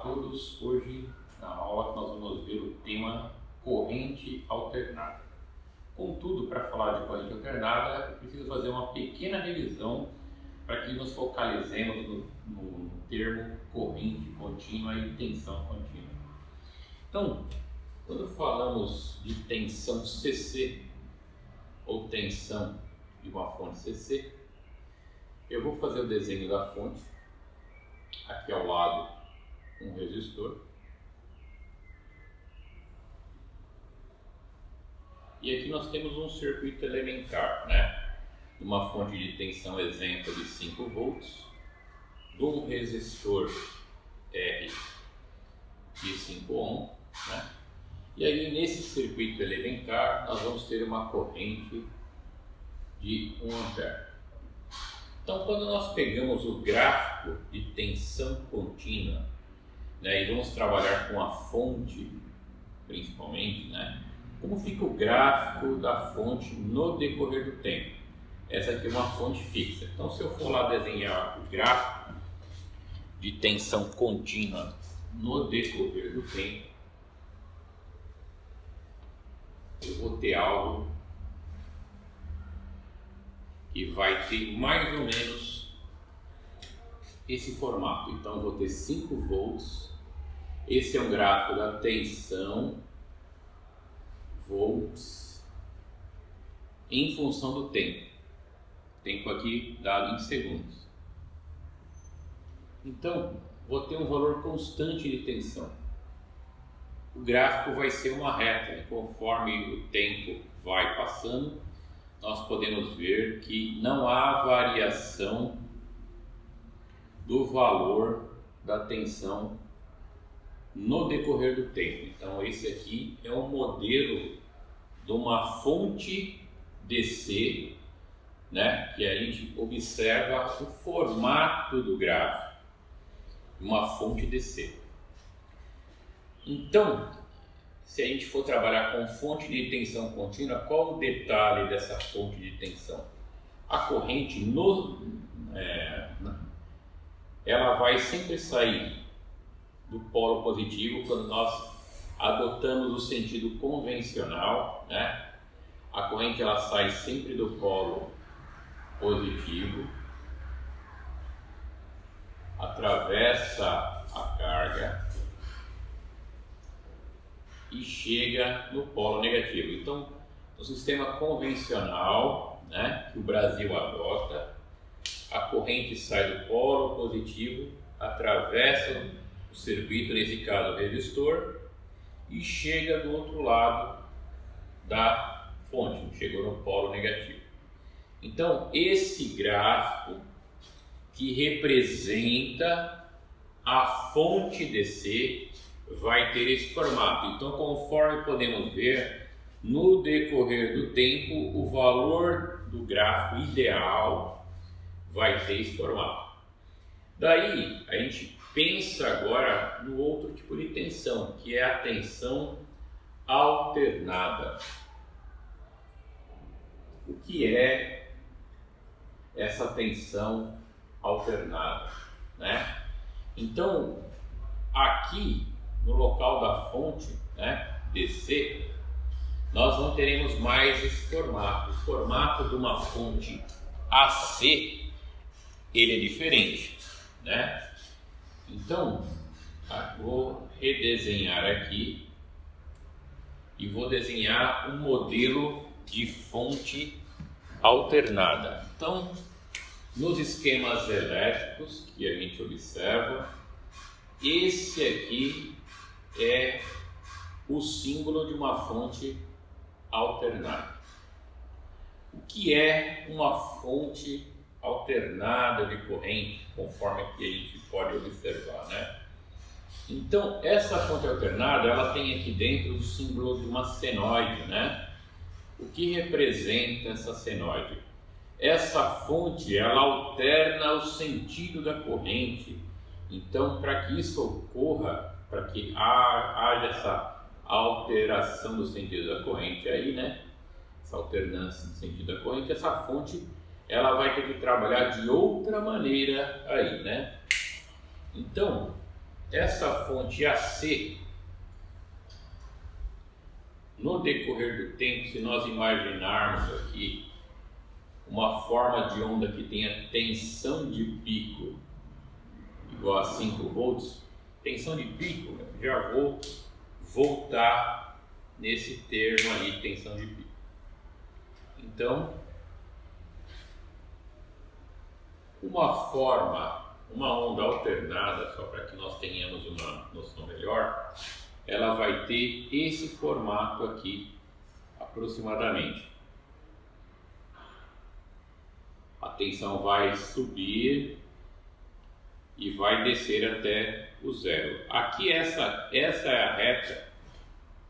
todos, hoje na aula nós vamos ver o tema corrente alternada. Contudo, para falar de corrente alternada, eu preciso fazer uma pequena revisão para que nos focalizemos no termo corrente contínua e tensão contínua. Então, quando falamos de tensão CC ou tensão de uma fonte CC, eu vou fazer o desenho da fonte, aqui ao lado um resistor, e aqui nós temos um circuito elementar, uma fonte de tensão exemplo de 5 volts, de um resistor R de 5 ohm, e aí nesse circuito elementar nós vamos ter uma corrente de 1 ampere. Então, quando nós pegamos o gráfico de tensão contínua, e vamos trabalhar com a fonte, principalmente, como fica o gráfico da fonte no decorrer do tempo? Essa aqui é uma fonte fixa. Então, se eu for lá desenhar o gráfico de tensão contínua no decorrer do tempo, eu vou ter algo que vai ter mais ou menos esse formato. Então eu vou ter 5 volts, esse é um gráfico da tensão volts em função do tempo aqui dado em segundos. Então vou ter um valor constante de tensão. O gráfico vai ser uma reta, e conforme o tempo vai passando, nós podemos ver que não há variação do valor da tensão no decorrer do tempo. Então esse aqui é um modelo de uma fonte DC, que a gente observa o formato do gráfico, uma fonte DC. Então, se a gente for trabalhar com fonte de tensão contínua, qual o detalhe dessa fonte de tensão? A corrente ela vai sempre sair do polo positivo quando nós adotamos o sentido convencional, A corrente ela sai sempre do polo positivo, atravessa a carga e chega no polo negativo. Então, no sistema convencional, que o Brasil adota, a corrente sai do polo positivo, atravessa o circuito, nesse caso o resistor, e chega do outro lado da fonte, chegou no polo negativo. Então, esse gráfico que representa a fonte DC vai ter esse formato. Então, conforme podemos ver, no decorrer do tempo, o valor do gráfico ideal vai ter esse formato. Daí, a gente pensa agora no outro tipo de tensão, que é a tensão alternada. O que é essa tensão alternada? Então, aqui no local da fonte, DC, nós não teremos mais esse formato. O formato de uma fonte AC, ele é diferente, Então, vou redesenhar aqui e vou desenhar um modelo de fonte alternada. Então, nos esquemas elétricos que a gente observa, esse aqui é o símbolo de uma fonte alternada. O que é uma fonte alternada de corrente, conforme aqui a gente pode observar, Então, essa fonte alternada, ela tem aqui dentro o símbolo de uma senoide, O que representa essa senoide? Essa fonte, ela alterna o sentido da corrente. Então, para que isso ocorra, para que haja essa alteração do sentido da corrente aí, essa alternância do sentido da corrente, essa fonte ela vai ter que trabalhar de outra maneira aí, Então, essa fonte AC, no decorrer do tempo, se nós imaginarmos aqui uma forma de onda que tenha tensão de pico igual a 5 volts, tensão de pico, já vou voltar nesse termo aí, tensão de pico. Então, uma onda alternada, só para que nós tenhamos uma noção melhor, ela vai ter esse formato aqui, aproximadamente. A tensão vai subir e vai descer até o zero. Aqui essa é a reta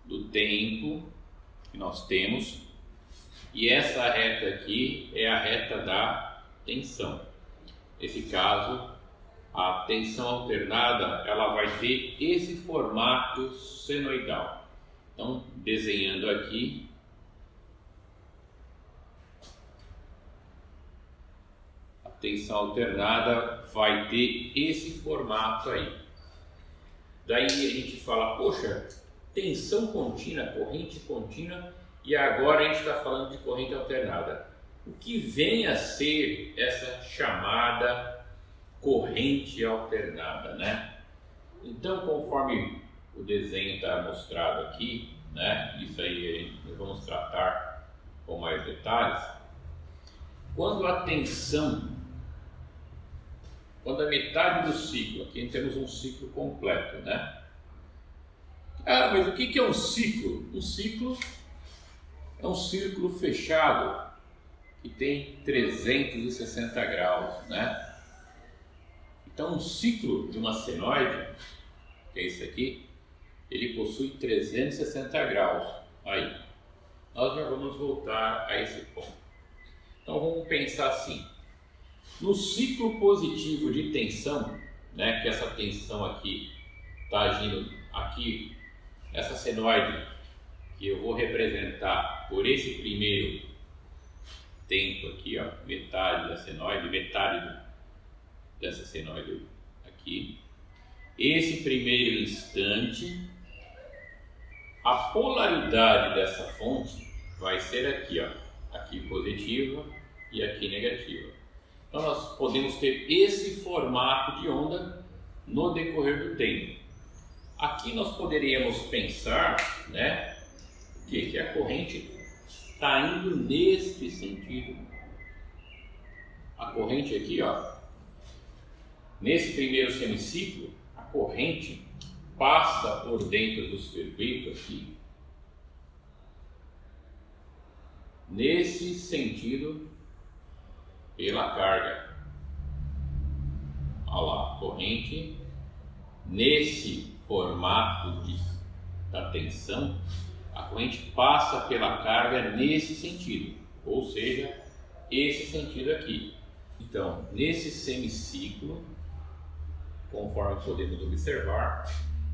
do tempo que nós temos, e essa reta aqui é a reta da tensão. Nesse caso, a tensão alternada ela vai ter esse formato senoidal. Então, desenhando aqui, a tensão alternada vai ter esse formato aí. Daí a gente fala, poxa, tensão contínua, corrente contínua, e agora a gente está falando de corrente alternada. O que vem a ser essa chamada corrente alternada, né? Então, conforme o desenho está mostrado aqui, né? Isso aí nós vamos tratar com mais detalhes. Quando a metade do ciclo, aqui temos um ciclo completo, né? Ah, mas o que é um ciclo? Um ciclo é um círculo fechado que tem 360 graus, né? Então, um ciclo de uma senoide, que é esse aqui, ele possui 360 graus. Aí, nós já vamos voltar a esse ponto. Então, vamos pensar assim. No ciclo positivo de tensão, né, que essa tensão aqui está agindo aqui, essa senoide, que eu vou representar por esse primeiro tempo aqui, ó, metade da senoide, metade dessa senoide aqui. Esse primeiro instante, a polaridade dessa fonte vai ser aqui, ó, aqui positiva e aqui negativa. Então nós podemos ter esse formato de onda no decorrer do tempo. Aqui nós poderíamos pensar, né, que a corrente está indo neste sentido. A corrente aqui, ó, nesse primeiro semiciclo, a corrente passa por dentro do circuito aqui, nesse sentido, pela carga. Olha lá, a corrente nesse formato da tensão, a corrente passa pela carga nesse sentido, ou seja, esse sentido aqui. Então, nesse semiciclo, conforme podemos observar,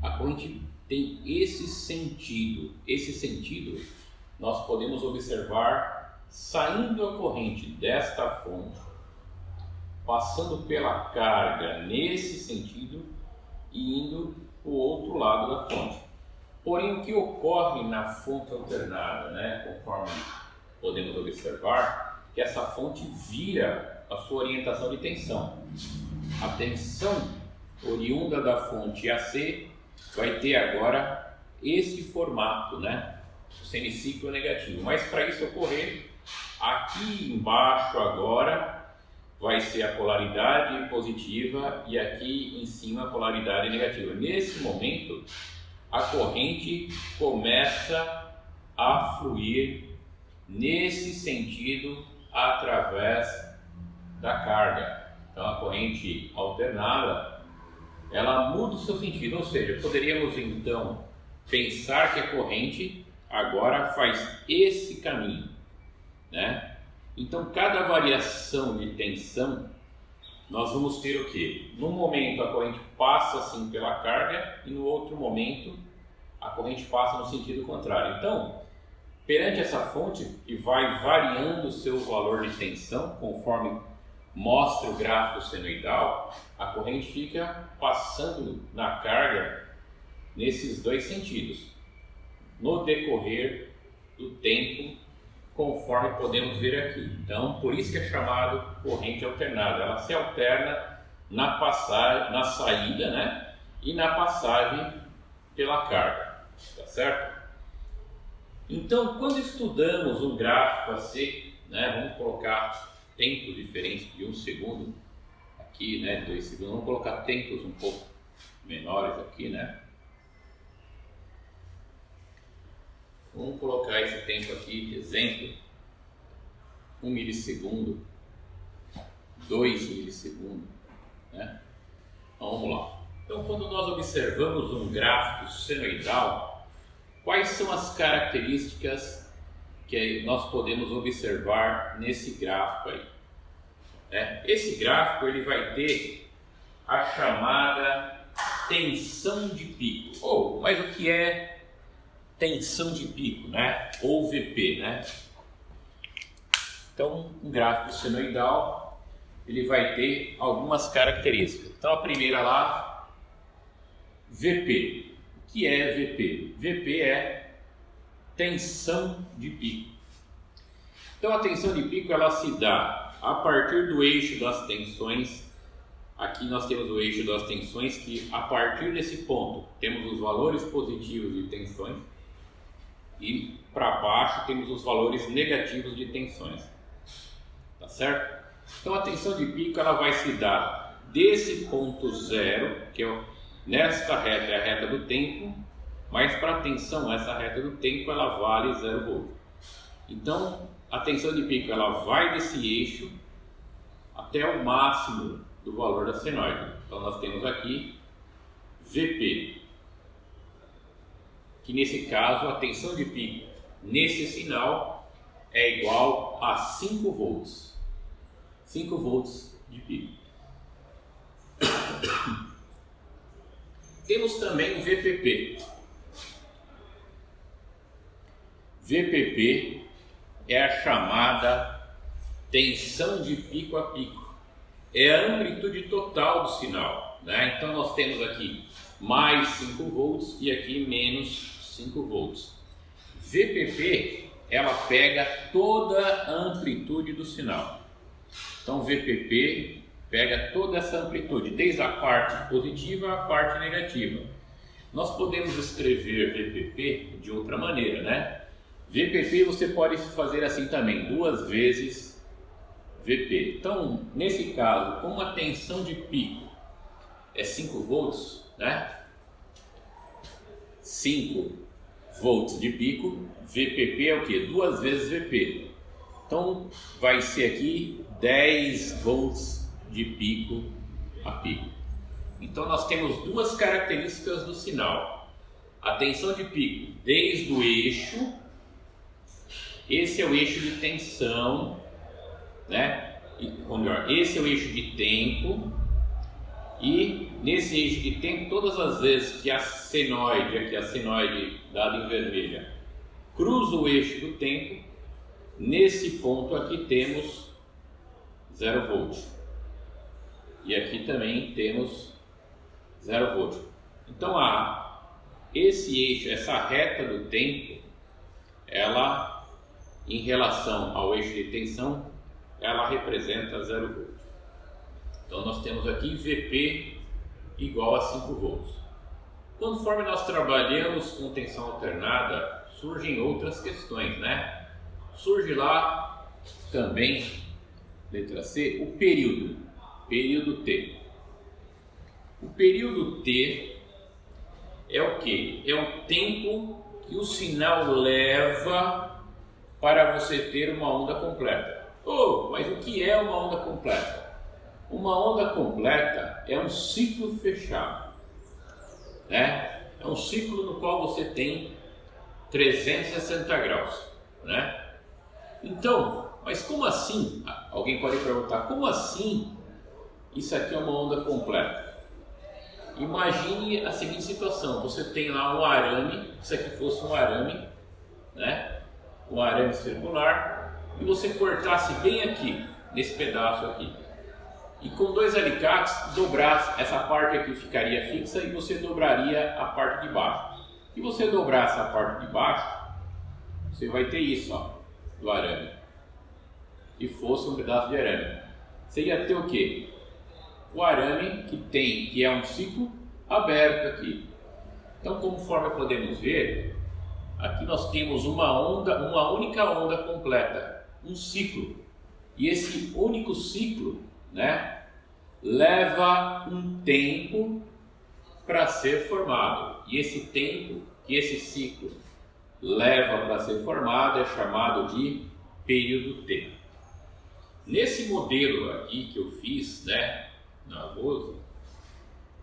a corrente tem esse sentido. Esse sentido nós podemos observar saindo a corrente desta fonte, passando pela carga nesse sentido e indo para o outro lado da fonte. Porém, o que ocorre na fonte alternada, né, conforme podemos observar, que essa fonte vira a sua orientação de tensão. A tensão oriunda da fonte AC vai ter agora esse formato, né, o semiciclo negativo. Mas para isso ocorrer, aqui embaixo agora vai ser a polaridade positiva e aqui em cima a polaridade negativa. Nesse momento, a corrente começa a fluir nesse sentido através da carga. Então a corrente alternada, ela muda o seu sentido, ou seja, poderíamos então pensar que a corrente agora faz esse caminho, né? Então cada variação de tensão nós vamos ter o que? Num momento a corrente passa assim pela carga e no outro momento a corrente passa no sentido contrário. Então, perante essa fonte que vai variando o seu valor de tensão conforme mostra o gráfico senoidal, a corrente fica passando na carga nesses dois sentidos, no decorrer do tempo, conforme podemos ver aqui. Então, por isso que é chamado corrente alternada. Ela se alterna na passagem, na saída, né? E na passagem pela carga, tá certo? Então, quando estudamos um gráfico assim, né? Vamos colocar tempos diferentes de 1 segundo aqui, né? 2 segundos. Vamos colocar tempos um pouco menores aqui, né? Vamos colocar esse tempo aqui, exemplo, 1 milissegundo, 2 milissegundos, né? Então, vamos lá. Então, quando nós observamos um gráfico senoidal, quais são as características que nós podemos observar nesse gráfico aí? Esse gráfico ele vai ter a chamada tensão de pico. Mas o que é tensão de pico, né? Ou VP, né? Então, um gráfico senoidal ele vai ter algumas características. Então, a primeira lá, VP. O que é VP? VP é tensão de pico. Então, a tensão de pico ela se dá a partir do eixo das tensões. Aqui nós temos o eixo das tensões que a partir desse ponto temos os valores positivos de tensões e para baixo temos os valores negativos de tensões, tá certo? Então a tensão de pico ela vai se dar desse ponto zero, que é nesta reta é a reta do tempo, mas para a tensão essa reta do tempo ela vale 0 volt. Então a tensão de pico ela vai desse eixo até o máximo do valor da senoide. Então nós temos aqui VP, que nesse caso a tensão de pico nesse sinal é igual a 5 volts. 5 volts de pico. Temos também o VPP. VPP é a chamada tensão de pico a pico. É a amplitude total do sinal, né? Então nós temos aqui mais 5 volts e aqui menos 5 volts. VPP ela pega toda a amplitude do sinal. Então VPP pega toda essa amplitude, desde a parte positiva à parte negativa. Nós podemos escrever VPP de outra maneira, né? VPP você pode fazer assim também, 2 vezes VP. Então, nesse caso, como a tensão de pico é 5 volts, né? 5 volts de pico, VPP é o que? 2 vezes VP. Então, vai ser aqui 10 volts de pico a pico. Então, nós temos duas características do sinal. A tensão de pico desde o eixo, esse é o eixo de tensão, né? Ou melhor, esse é o eixo de tempo, e nesse eixo de tempo, todas as vezes que a senoide, aqui a senoide dada em vermelha, cruza o eixo do tempo, nesse ponto aqui temos 0 volt. E aqui também temos 0 volt. Então esse eixo, essa reta do tempo, ela, em relação ao eixo de tensão, ela representa 0 volt. Então nós temos aqui VP igual a 5 volts. Conforme nós trabalhamos com tensão alternada, surgem outras questões, né? Surge lá também, letra C, o período T. O período T é o que? É o tempo que o sinal leva para você ter uma onda completa. Mas o que é uma onda completa? Uma onda completa é um ciclo fechado, né? É um ciclo no qual você tem 360 graus, né? Então, mas como assim? Alguém pode perguntar, como assim isso aqui é uma onda completa? Imagine a seguinte situação, você tem lá um arame, se aqui fosse um arame, né? Um arame circular, e você cortasse bem aqui, nesse pedaço aqui. e com 2 alicates dobrar essa parte aqui ficaria fixa e você dobraria a parte de baixo. Se você dobrar essa parte de baixo, você vai ter isso, ó, do arame. Se fosse um pedaço de arame, você ia ter o que? O arame que é um ciclo aberto aqui. Então, conforme podemos ver, aqui nós temos uma única onda completa, um ciclo. E esse único ciclo, né, leva um tempo para ser formado. E esse tempo que esse ciclo leva para ser formado é chamado de período T. Nesse modelo aqui que eu fiz, né, na lousa,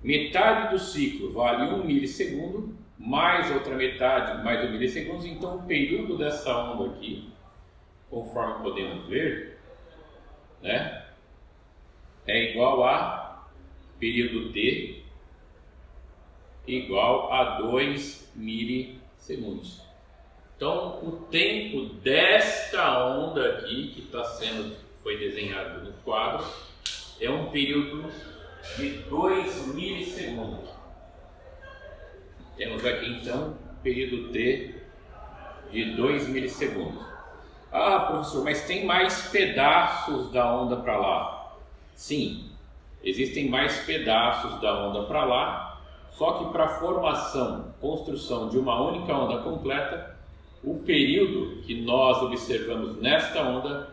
metade do ciclo vale 1 milissegundo, mais outra metade, mais 1 milissegundo. Então o período dessa onda aqui, conforme podemos ver, né, é igual a período T igual a 2 milissegundos. Então o tempo desta onda aqui que foi desenhado no quadro é um período de 2 milissegundos. Temos aqui então período T de 2 milissegundos. Ah, professor, mas tem mais pedaços da onda para lá. Sim, existem mais pedaços da onda para lá, só que para a construção de uma única onda completa, o período que nós observamos nesta onda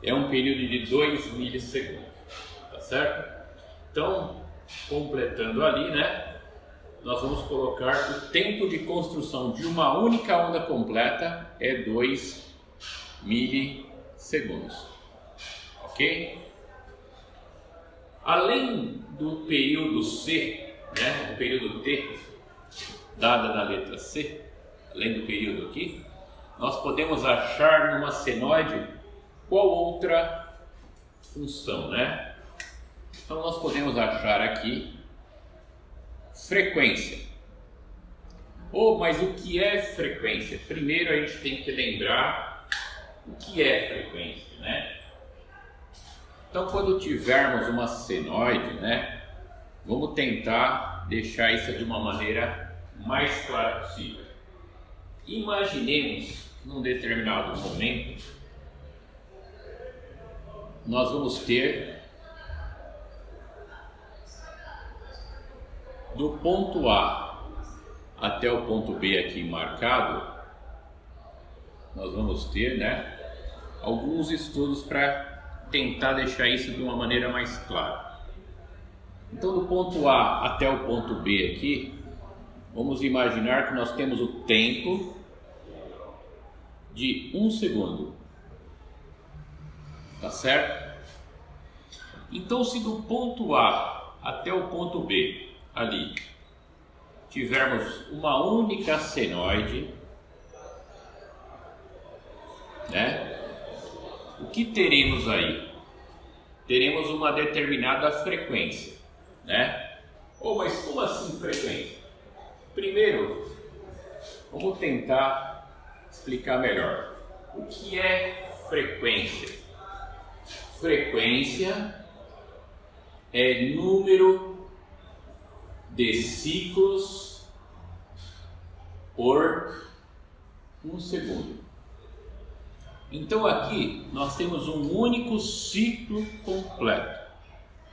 é um período de 2 milissegundos, tá certo? Então, completando ali, né, nós vamos colocar o tempo de construção de uma única onda completa é 2 milissegundos, ok? Além do período C, né, o período T, dada na letra C, além do período aqui, nós podemos achar numa senoide qual outra função, né? Então nós podemos achar aqui frequência. Mas o que é frequência? Primeiro a gente tem que lembrar o que é frequência, né? Então quando tivermos uma senoide, né, vamos tentar deixar isso de uma maneira mais clara possível. Imaginemos que num determinado momento nós vamos ter do ponto A até o ponto B aqui marcado, nós vamos ter, né, alguns estudos para tentar deixar isso de uma maneira mais clara. Então, do ponto A até o ponto B aqui, vamos imaginar que nós temos o tempo de 1 segundo, tá certo? Então, se do ponto A até o ponto B ali tivermos uma única senoide, né, o que teremos aí? Teremos uma determinada frequência, né? Mas como assim frequência? Primeiro, vamos tentar explicar melhor. O que é frequência? Frequência é número de ciclos por 1 segundo. Então aqui nós temos um único ciclo completo,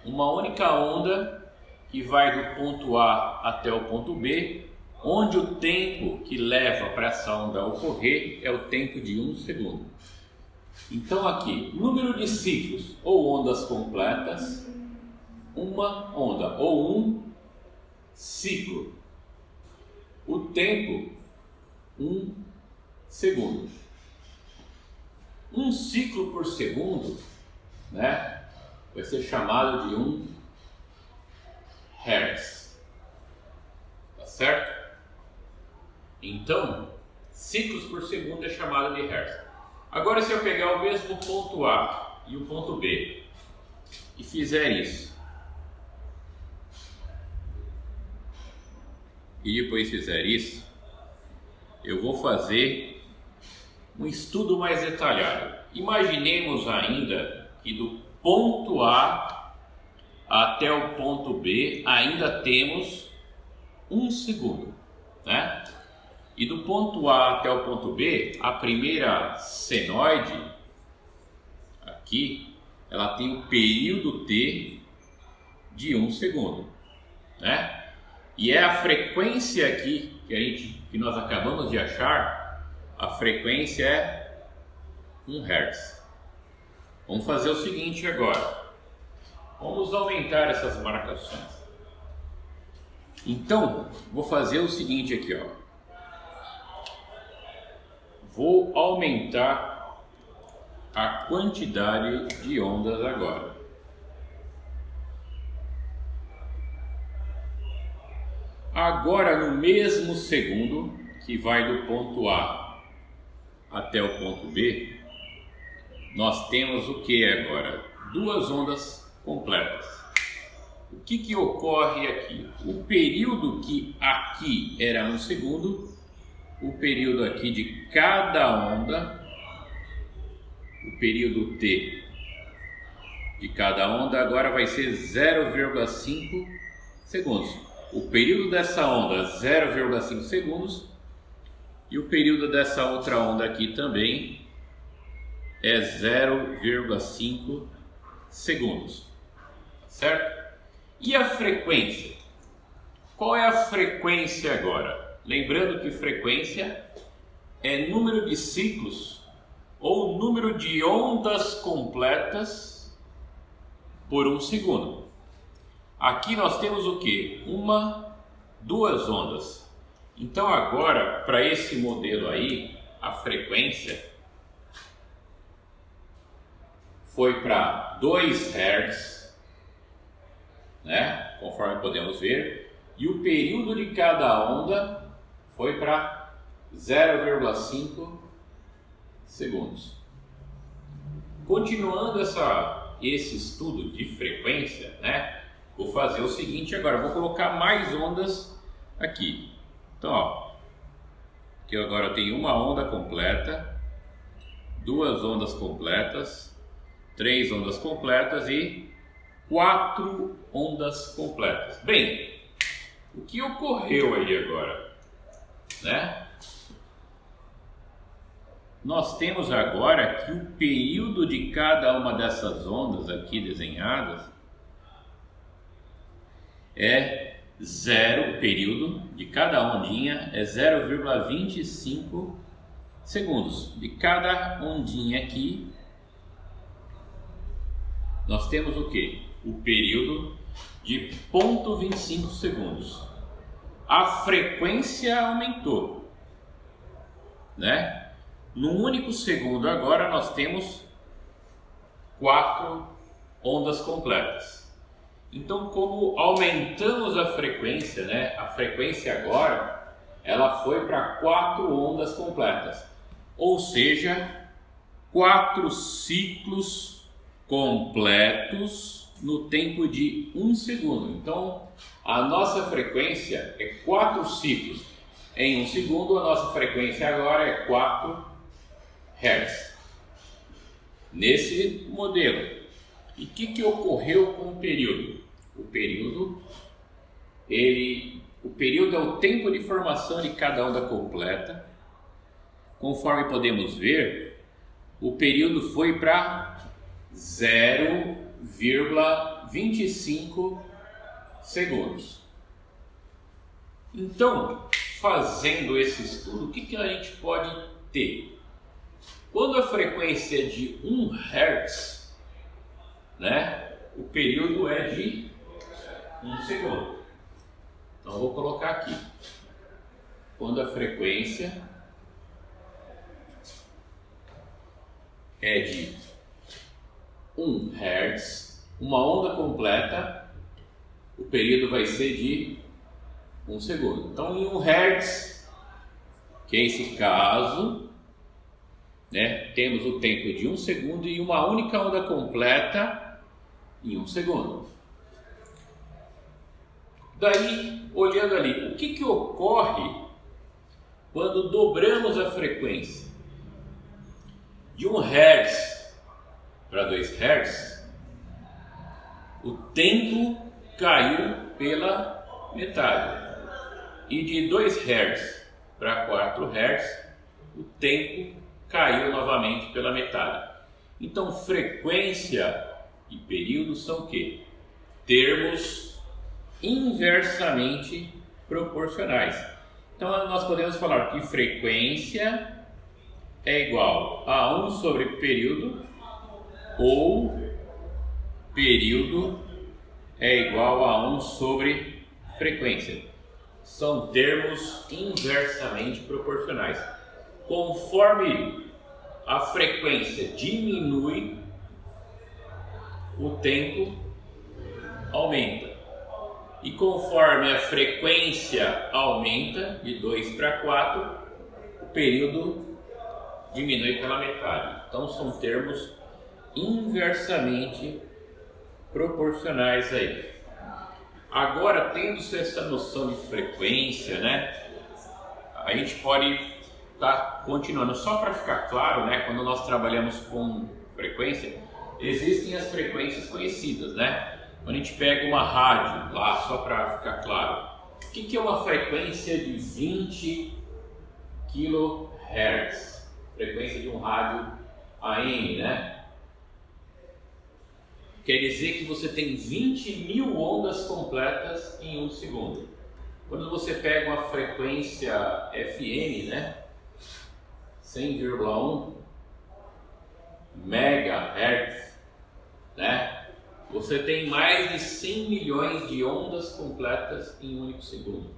uma única onda que vai do ponto A até o ponto B, onde o tempo que leva para essa onda ocorrer é o tempo de 1 segundo. Então aqui, número de ciclos ou ondas completas, uma onda ou um ciclo. O tempo, 1 segundo. Um ciclo por segundo, né, vai ser chamado de 1 Hz. Tá certo? Então, ciclos por segundo é chamado de Hertz. Agora, se eu pegar o mesmo ponto A e o ponto B e fizer isso, e depois fizer isso, eu vou fazer um estudo mais detalhado. Imaginemos ainda que do ponto A até o ponto B ainda temos 1 segundo, né? E do ponto A até o ponto B, a primeira senoide aqui, ela tem o período T de 1 segundo, né? E é a frequência aqui que nós acabamos de achar, a frequência é 1 Hz. Vamos fazer o seguinte agora. Vamos aumentar essas marcações. Então, vou fazer o seguinte aqui, ó. Vou aumentar a quantidade de ondas agora. Agora, no mesmo segundo que vai do ponto A até o ponto B, nós temos o que agora? 2 ondas completas. O que ocorre aqui? O período que aqui era 1 segundo, o período aqui de cada onda, o período T de cada onda agora vai ser 0,5 segundos. O período dessa onda 0,5 segundos e o período dessa outra onda aqui também é 0,5 segundos, certo? E a frequência? Qual é a frequência agora? Lembrando que frequência é número de ciclos ou número de ondas completas por 1 segundo. Aqui nós temos o que? 2 ondas. Então agora, para esse modelo aí, a frequência foi para 2 Hz, né? Conforme podemos ver, e o período de cada onda foi para 0,5 segundos. Continuando esse estudo de frequência, né? Vou fazer o seguinte agora, vou colocar mais ondas aqui. Então, ó, aqui agora eu tenho 1 onda completa, 2 ondas completas, 3 ondas completas e 4 ondas completas. Bem, o que ocorreu aí agora, né? Nós temos agora que o período de cada uma dessas ondas aqui desenhadas é 0, o período de cada ondinha é 0,25 segundos. De cada ondinha aqui, nós temos o que? O período de 0,25 segundos. A frequência aumentou, né? Num único segundo agora nós temos 4 ondas completas. Então, como aumentamos a frequência, né? A frequência agora ela foi para 4 ondas completas, ou seja, 4 ciclos completos no tempo de 1 segundo. Então, a nossa frequência é 4 ciclos em 1 segundo. A nossa frequência agora é 4 Hz. Nesse modelo. E o que ocorreu com o período? O período é o tempo de formação de cada onda completa. Conforme podemos ver, o período foi para 0,25 segundos. Então, fazendo esse estudo, o que a gente pode ter? Quando a frequência é de 1 Hz, né, o período é de 1 segundo. Então, vou colocar aqui. Quando a frequência é de 1 Hz, uma onda completa, o período vai ser de 1 segundo. Então, em 1 Hz, que é esse caso, né, temos o tempo de 1 segundo e uma única onda completa em 1 segundo. Daí, olhando ali, o que ocorre quando dobramos a frequência? De 1 Hz para 2 Hz, o tempo caiu pela metade. E de 2 Hz para 4 Hz, o tempo caiu novamente pela metade. Então, frequência e período são o quê? Termos inversamente proporcionais. Então, nós podemos falar que frequência é igual a 1 sobre período, ou período é igual a 1 sobre frequência. São termos inversamente proporcionais. Conforme a frequência diminui, o tempo aumenta. E conforme a frequência aumenta de 2 para 4, o período diminui pela metade. Então são termos inversamente proporcionais aí. Agora, tendo-se essa noção de frequência, né, a gente pode estar continuando. Só para ficar claro, né, quando nós trabalhamos com frequência, existem as frequências conhecidas, né? Quando a gente pega uma rádio lá, só para ficar claro, o que é uma frequência de 20 kHz? Frequência de um rádio AM, né? Quer dizer que você tem 20.000 ondas completas em 1 segundo. Quando você pega uma frequência FM, né, 100,1 MHz, né, você tem mais de 100 milhões de ondas completas em um único segundo.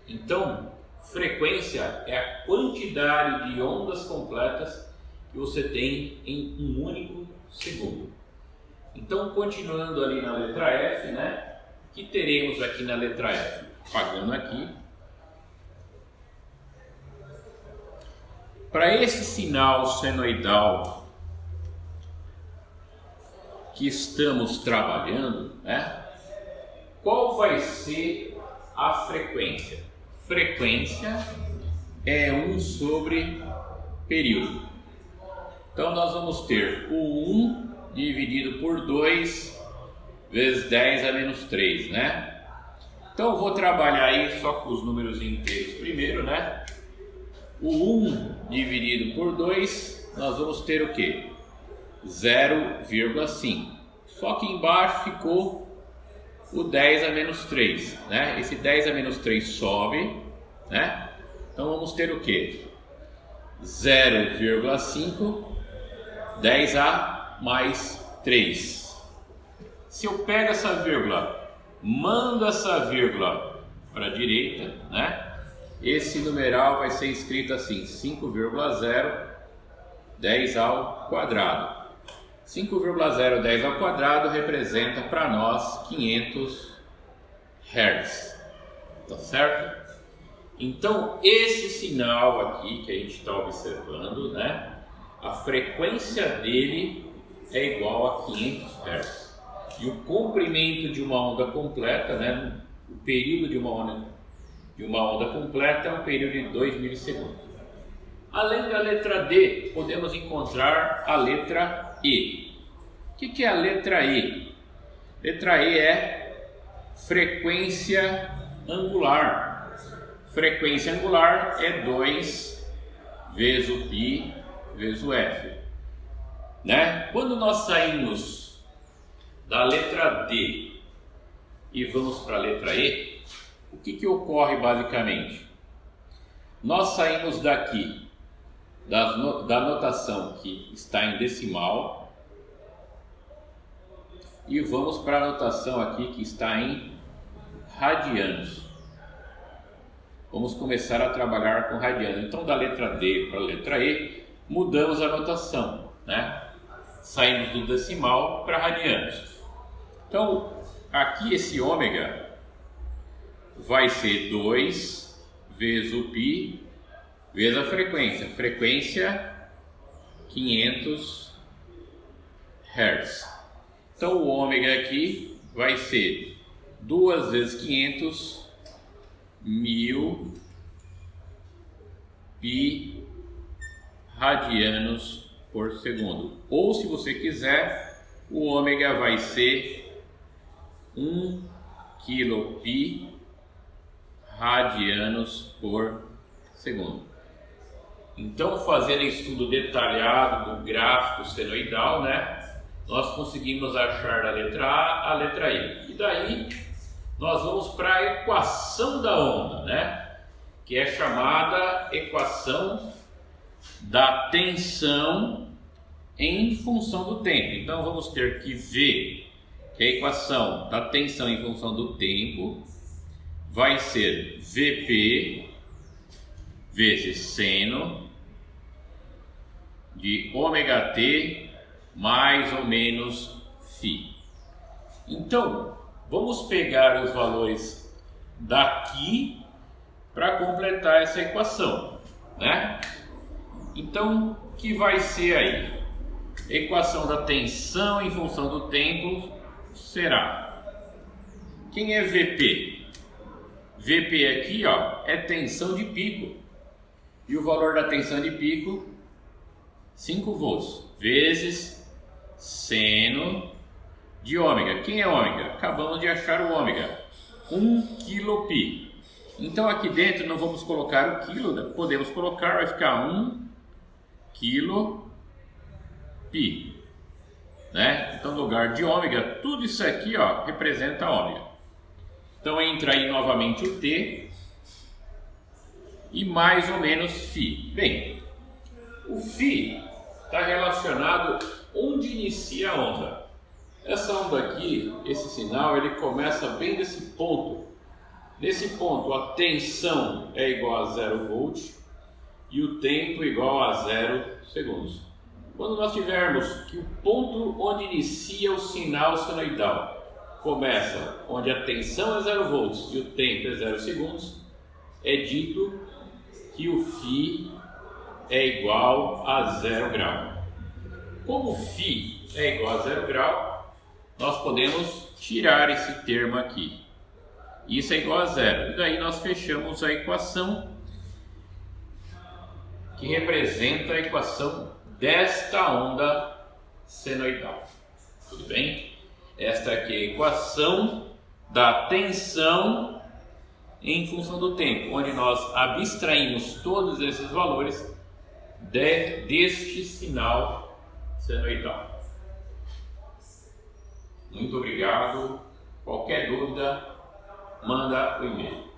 Então, frequência é a quantidade de ondas completas que você tem em um único segundo. Então, continuando ali na letra F, né, o que teremos aqui na letra F? Pagando aqui. Para esse sinal senoidal que estamos trabalhando, né, qual vai ser a frequência? Frequência é 1 sobre período. Então nós vamos ter o 1 dividido por 2 vezes 10 a menos 3, né? Então eu vou trabalhar aí só com os números inteiros primeiro, né? O 1 dividido por 2, nós vamos ter o quê? 0,5. Só que embaixo ficou o 10 a menos 3, né? Esse 10 a menos 3 sobe, né? Então vamos ter o quê? 0,5, 10 a mais 3. Se eu pego essa vírgula, mando essa vírgula para a direita, né? Esse numeral vai ser escrito assim, 5,0 10 ao quadrado. 5,010 ao quadrado representa para nós 500 Hz, tá certo? Então esse sinal aqui que a gente está observando, né, a frequência dele é igual a 500 Hz. E o comprimento de uma onda completa, né, o período de uma onda completa é um período de 2 milissegundos. Além da letra D, podemos encontrar a letra E. O que é a letra E? Letra E é frequência angular. Frequência angular é 2 vezes o π vezes o f. Né? Quando nós saímos da letra D e vamos para a letra E, o que ocorre basicamente? Nós saímos daqui da notação que está em decimal e vamos para a notação aqui que está em radianos. Vamos começar a trabalhar com radianos. Então, da letra D para a letra E, mudamos a notação, né? Saímos do decimal para radianos. Então, aqui esse ômega vai ser 2 vezes o π vezes a frequência. Frequência 500 Hz. Então o ômega aqui vai ser 2 vezes 500, 1000 π radianos por segundo. Ou se você quiser, o ômega vai ser 1 kπ radianos por segundo. Então, fazendo estudo detalhado do gráfico senoidal, né, nós conseguimos achar da letra A a letra I. E daí nós vamos para a equação da onda, né, que é chamada equação da tensão em função do tempo. Então vamos ter que ver que a equação da tensão em função do tempo vai ser Vp vezes seno de ômega-t mais ou menos φ. Então, vamos pegar os valores daqui para completar essa equação, né? Então, o que vai ser aí? A equação da tensão em função do tempo será... Quem é Vp? Vp aqui, ó, é tensão de pico. E o valor da tensão de pico, 5 volts, vezes seno de ômega. Quem é ômega? Acabamos de achar o ômega, 1 kπ. Então aqui dentro não vamos colocar o quilo, podemos colocar, vai ficar 1 kπ, né? Então no lugar de ômega, tudo isso aqui, ó, representa ômega. Então entra aí novamente o T e mais ou menos φ. Bem, o φ está relacionado onde inicia a onda. Essa onda aqui, esse sinal, ele começa bem nesse ponto. Nesse ponto a tensão é igual a 0 volt e o tempo igual a 0 segundos. Quando nós tivermos que o ponto onde inicia o sinal senoidal começa onde a tensão é 0 volts e o tempo é 0 segundos, é dito que o φ é igual a 0 grau. Como φ é igual a 0 grau, nós podemos tirar esse termo aqui. Isso é igual a 0. E daí nós fechamos a equação que representa a equação desta onda senoidal. Tudo bem? Esta aqui é a equação da tensão em função do tempo, onde nós abstraímos todos esses valores deste sinal senoidal. Muito obrigado. Qualquer dúvida, manda o e-mail.